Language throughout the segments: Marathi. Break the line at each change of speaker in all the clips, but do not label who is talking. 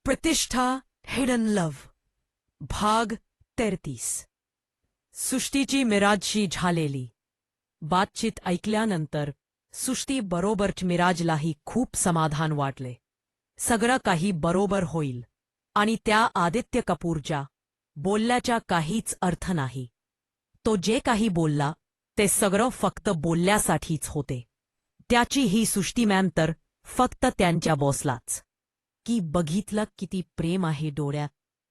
प्रतिष्ठा हिडन लव्ह भाग 33. सृष्टीची मिराजशी झालेली बातचीत ऐकल्यानंतर सृष्टी बरोबरच मिराजलाही खूप समाधान वाटले. सगळं काही बरोबर होईल आणि त्या आदित्य कपूरच्या बोलल्याचा काहीच अर्थ नाही. तो जे काही बोलला ते सगळं फक्त बोलल्यासाठीच होते. त्याची ही सृष्टी मॅम तर फक्त त्यांच्या बॉसलाच की बघितलं किती प्रेम आहे डोळ्यात.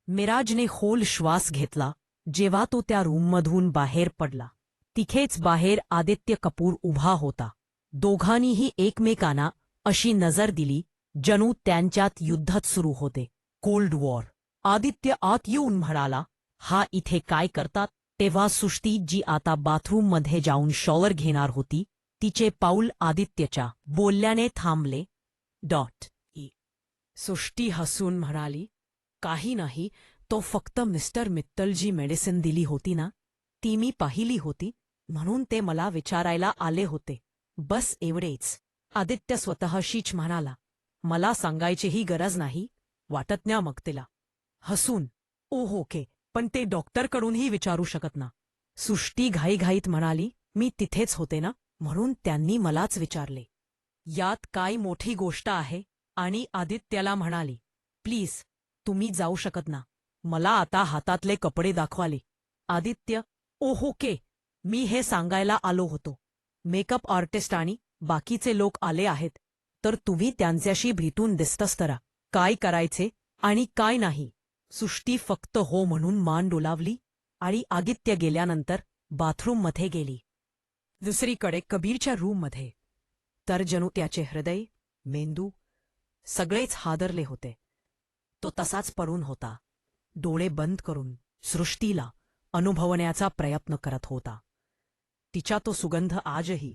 मिराजने खोल श्वास घेतला जेव्हा तो त्या रूममधून बाहेर पडला. तिथेच बाहेर आदित्य कपूर उभा होता. दोघांनीही एकमेकांना अशी नजर दिली जणू त्यांच्यात युद्धच सुरू होते. Cold war. आदित्य आत येऊन म्हणाला, हा इथे काय करतात? तेव्हा सृष्टी जी आता बाथरूममध्ये जाऊन शॉवर घेणार होती तिचे पाऊल आदित्यच्या बोलल्याने थांबले. सृष्टी हसून म्हणाली, काही नाही, तो फक्त मिस्टर मित्तलजी मेडिसिन दिली होती ना, ती मी पाहिली होती म्हणून ते मला विचारायला आले होते, बस एवढेच. आदित्य स्वतःशीच म्हणाला, मला सांगायचीही गरज नाही वाटत ना मग तिला. हसून, ओके, पण ते डॉक्टरकडूनही विचारू शकत ना. सृष्टी घाईघाईत म्हणाली, मी तिथेच होते ना म्हणून त्यांनी मलाच विचारले. यात काय मोठी गोष्ट आहे? आणि आदित्यला म्हणाली, प्लीज तुम्ही जाऊ शकत ना, मला आता हातातले कपडे दाखवाले. आदित्य, ओके, मी हे सांगायला आलो होतो. मेकअप आर्टिस्ट आणि बाकीचे लोक आले आहेत तर तुम्ही त्यांच्याशी भेटून दिसतस काय करायचे आणि काय नाही. सृष्टी फक्त हो म्हणून मान डोलावली आणि आदित्य गेल्यानंतर बाथरूममध्ये गेली. दुसरीकडे कबीरच्या रूममध्ये तर जणू त्याचे हृदय, मेंदू सगळेच हादरले होते. तो तसाच पडून होता, डोळे बंद करून सृष्टीला अनुभवण्याचा प्रयत्न करत होता. तिचा तो सुगंध आजही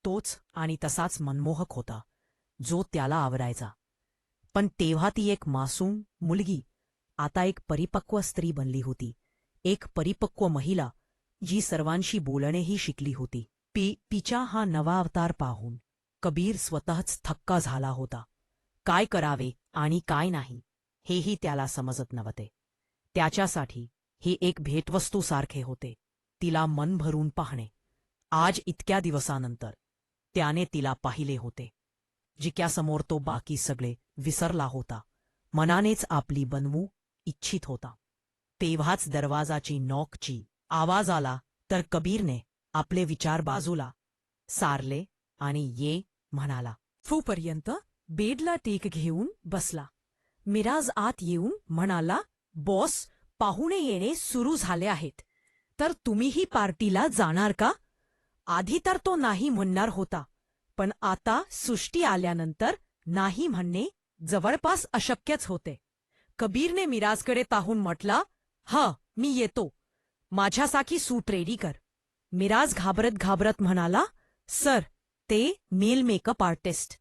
तोच आणि तसाच मनमोहक होता जो त्याला आवडायचा. पण तेव्हा ती एक मासूम मुलगी आता एक परिपक्व स्त्री बनली होती. एक परिपक्व महिला जी सर्वांशी बोलणेही शिकली होती. तिचा हा नवा अवतार पाहून कबीर स्वतःच थक्का झाला होता. काय करावे आणि काय नाही हेही त्याला समजत नव्हते. त्याच्यासाठी हे एक भेटवस्तूसारखे होते, तिला मन भरून पाहणे. आज इतक्या दिवसानंतर त्याने तिला पाहिले होते. जिक्यासमोर तो बाकी सगळे विसरला होता, मनानेच आपली बनवू इच्छित होता. तेव्हाच दरवाजाची नॉकची आवाज आला तर कबीरने आपले विचार बाजूला सारले आणि ये म्हणाला. पर्यंत बेडला टेक घेऊन बसला. मिराज आत येऊन म्हणाला, बॉस, पाहुणे येणे सुरू झाले आहेत तर तुम्हीही पार्टीला जाणार का? आधी तर तो नाही म्हणणार होता, पण आता सृष्टी आल्यानंतर नाही म्हणणे जवळपास अशक्यच होते. कबीरने मिराजकडे पाहून म्हटला, मी येतो, माझ्यासाठी सूट रेडी कर. मिराज घाबरत घाबरत म्हणाला, सर, ते मेल मेकअप आर्टिस्ट.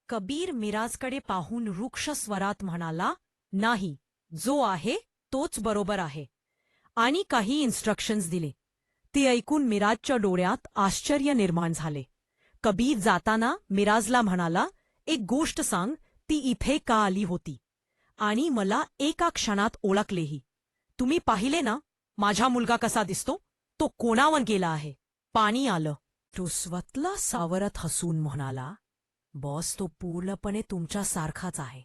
कबीर मिराजकडे पाहून रुक्ष स्वरात म्हणाला, नाही, जो आहे तोच बरोबर आहे, आणि काही इन्स्ट्रक्शन्स दिले. ते ऐकून मिराजच्या डोळ्यात आश्चर्य निर्माण झाले. कबीर जाताना मिराजला म्हणाला, एक गोष्ट सांग, ती इथे का आली होती आणि मला एका क्षणात ओळखलेही. तुम्ही पाहिले ना माझा मुलगा कसा दिसतो? तो कोणावर गेला आहे? पाणी आलं. तो स्वतःला सावरत हसून म्हणाला, बॉस, तो पूर्णपणे तुमच्यासारखाच आहे.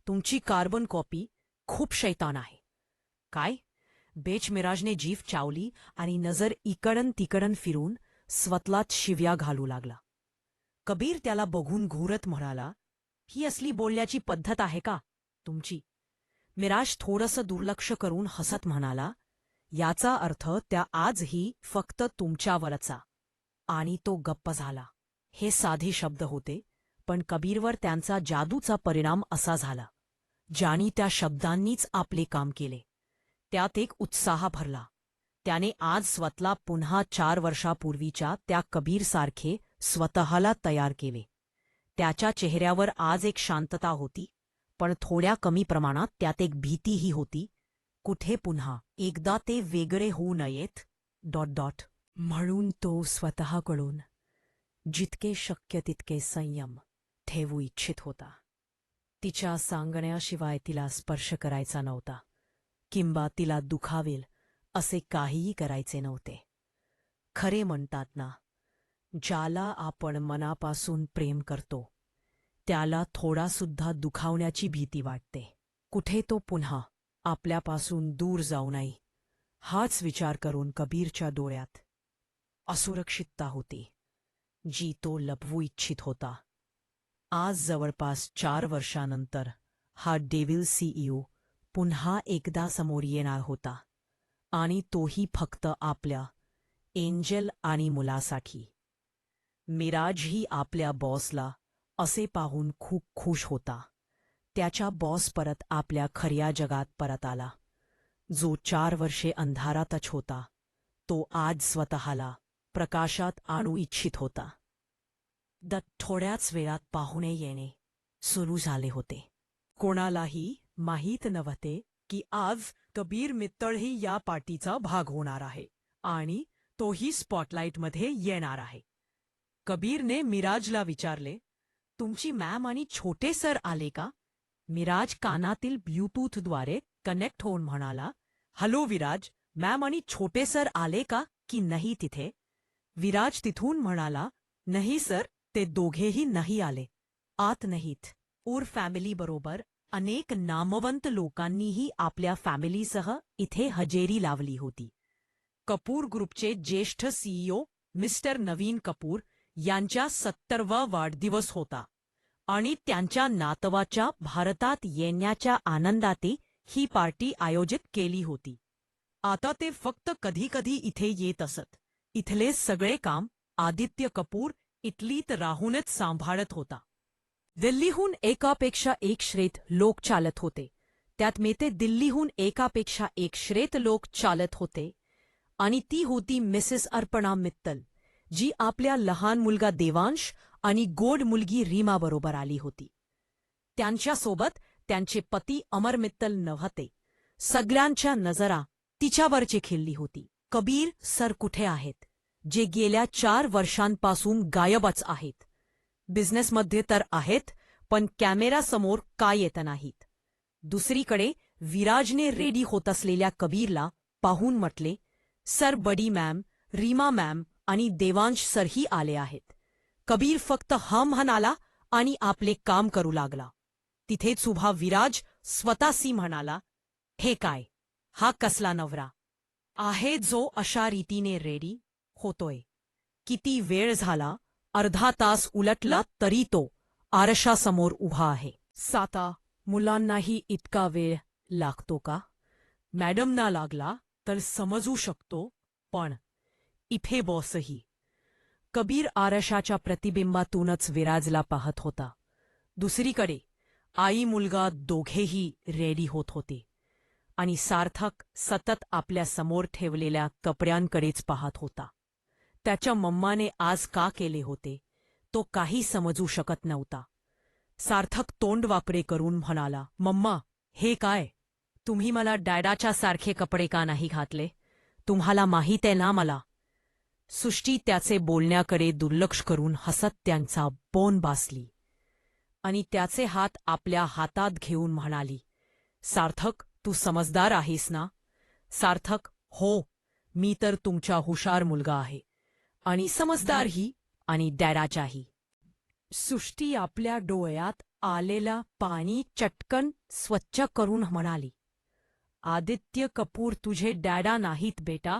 तुमची कार्बन कॉपी खूप शैतान आहे. काय? बेच मिराजने जीभ चावली आणि नजर इकडन तिकडन फिरून स्वतःलाच शिव्या घालू लागला. कबीर त्याला बघून घूरत म्हणाला, ही असली बोलण्याची पद्धत आहे का तुमची? मिराज थोडंसं दुर्लक्ष करून हसत म्हणाला, याचा अर्थ त्या आजही फक्त तुमच्यावरचा. आणि तो गप्प झाला. हे साधे शब्द होते, पण कबीरवर त्यांचा जादूचा परिणाम असा झाला, ज्याने त्या शब्दांनीच आपले काम केले. त्यात एक उत्साह भरला. त्याने आज स्वतःला पुन्हा 4 वर्षापूर्वीच्या त्या कबीरसारखे स्वतःला तयार केले. त्याच्या चेहऱ्यावर आज एक शांतता होती, पण थोड्या कमी प्रमाणात त्यात एक भीतीही होती. कुठे पुन्हा एकदा ते वेगळे होऊ नयेत. म्हणून तो स्वतःकडून जितके शक्य तितके संयम ठेवू इच्छित होता. तिच्या सांगण्याशिवाय तिला स्पर्श करायचा नव्हता, किंवा तिला दुखावेल असे काहीही करायचे नव्हते. खरे म्हणतात ना, ज्याला आपण मनापासून प्रेम करतो त्याला थोडासुद्धा दुखावण्याची भीती वाटते. कुठे तो पुन्हा आपल्यापासून दूर जाऊ नये हाच विचार करून कबीरच्या डोळ्यात असुरक्षितता होती, जी तो लपवू इच्छित होता. आज जवळपास 4 वर्षानंतर हा डेव्हिल CEO पुन्हा एकदा समोर येणार होता, आणि तोही फक्त आपल्या एंजल आणि मुलासाठी. मिराजही आपल्या बॉसला असे पाहून खूप खुश होता. त्याच्या बॉस परत आपल्या खऱ्या जगात परत आला. जो 4 वर्षे अंधारातच होता, तो आज स्वतःला प्रकाशात आणू इच्छित होता. थोड्याच वेळात पाहुणे येणे सुरू झाले होते. कोणालाही माहीत नव्हते की आज कबीर मित्तळही या पार्टीचा भाग होणार आहे, आणि तोही स्पॉटलाईटमध्ये येणार आहे. कबीरने मिराजला विचारले, तुमची मॅम आणि छोटे सर आले का? मिराज कानातील ब्लूटूथद्वारे कनेक्ट होऊन म्हणाला, हॅलो विराज, मॅम आणि छोटे सर आले का की नाही तिथे? विराज तिथून म्हणाला, नाही सर, ते दोघेही नाही आले. आत नाहीत. फॅमिलीबरोबर अनेक नामवंत लोकांनीही आपल्या फॅमिलीसह इथे हजेरी लावली होती. कपूर ग्रुपचे ज्येष्ठ CEO मिस्टर नवीन कपूर यांच्या 70वा वाढदिवस होता, आणि त्यांच्या नातवाच्या भारतात येण्याच्या आनंदाने ही पार्टी आयोजित केली होती. आता ते फक्त कधी कधी इथे येत असत. इथले सगळे काम आदित्य कपूर इटलीत राहूनच सांभाळत होता. दिल्लीहून एकापेक्षा एक श्रेष्ठ लोक चालत होते. त्यात मेते दिल्लीहून एकापेक्षा एक श्रेष्ठ लोक चालत होते, आणि ती होती मिसेस अर्पणा मित्तल, जी आपल्या लहान मुलगा देवांश आणि गोड मुलगी रीमाबरोबर आली होती. त्यांच्यासोबत त्यांचे पती अमर मित्तल नव्हते. सगळ्यांच्या नजरा तिच्यावरची खिळली होती. कबीर सर कुठे आहेत, जे गेल्या 4 वर्षांपासून गायबच आहेत? बिझनेसमध्ये तर आहेत, पण कॅमेरासमोर काय येत नाहीत. दुसरीकडे विराजने रेडी होत असलेल्या कबीरला पाहून म्हटले, सर, बडी मॅम, रीमा मॅम आणि देवांश सरही आले आहेत. कबीर फक्त हा म्हणाला आणि आपले काम करू लागला. तिथेच उभा विराज स्वतःशी म्हणाला, हे काय, हा कसला नवरा आहे जो अशा रीतीने रेडी होतोय? किती वेळ झाला? अर्धा तास उलटला तरी तो आरशासमोर उभा आहे. साता मुलांनाही इतका वेळ लागतो का? मॅडमना लागला तर समजू शकतो, पण इथे बॉसही. कबीर आरशाच्या प्रतिबिंबातूनच विराजला पाहत होता. दुसरीकडे आई मुलगा दोघेही रेडी होत होते, आणि सार्थक सतत आपल्या समोर ठेवलेल्या कपड्यांकडेच पाहत होता. त्याच्या मम्माने आज का केले होते तो काही समजू शकत नव्हता. सार्थक तोंड वाकडे करून म्हणाला, मम्मा, हे काय? तुम्ही मला डॅडाच्या सारखे कपडे का नाही घातले? तुम्हाला माहीत आहे ना मला. सृष्टी त्याचे बोलण्याकडे दुर्लक्ष करून हसत त्यांचा बोन बासली, आणि त्याचे हात आपल्या हातात घेऊन म्हणाली, सार्थक, तू समजदार आहेस ना? सार्थक, हो, मी तर तुमचा हुशार मुलगा आहे, आणि समजदारही, आणि डॅडाचाही. सृष्टी आपल्या डोळ्यात आलेला पाणी चटकन स्वच्छ करून म्हणाली, आदित्य कपूर तुझे डॅडा नाहीत बेटा.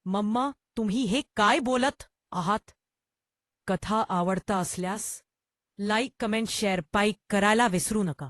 मम्मा, तुम्ही हे काय बोलत आहात? कथा आवडता असल्यास लाईक, कमेंट, शेअर, पाईक करायला विसरू नका.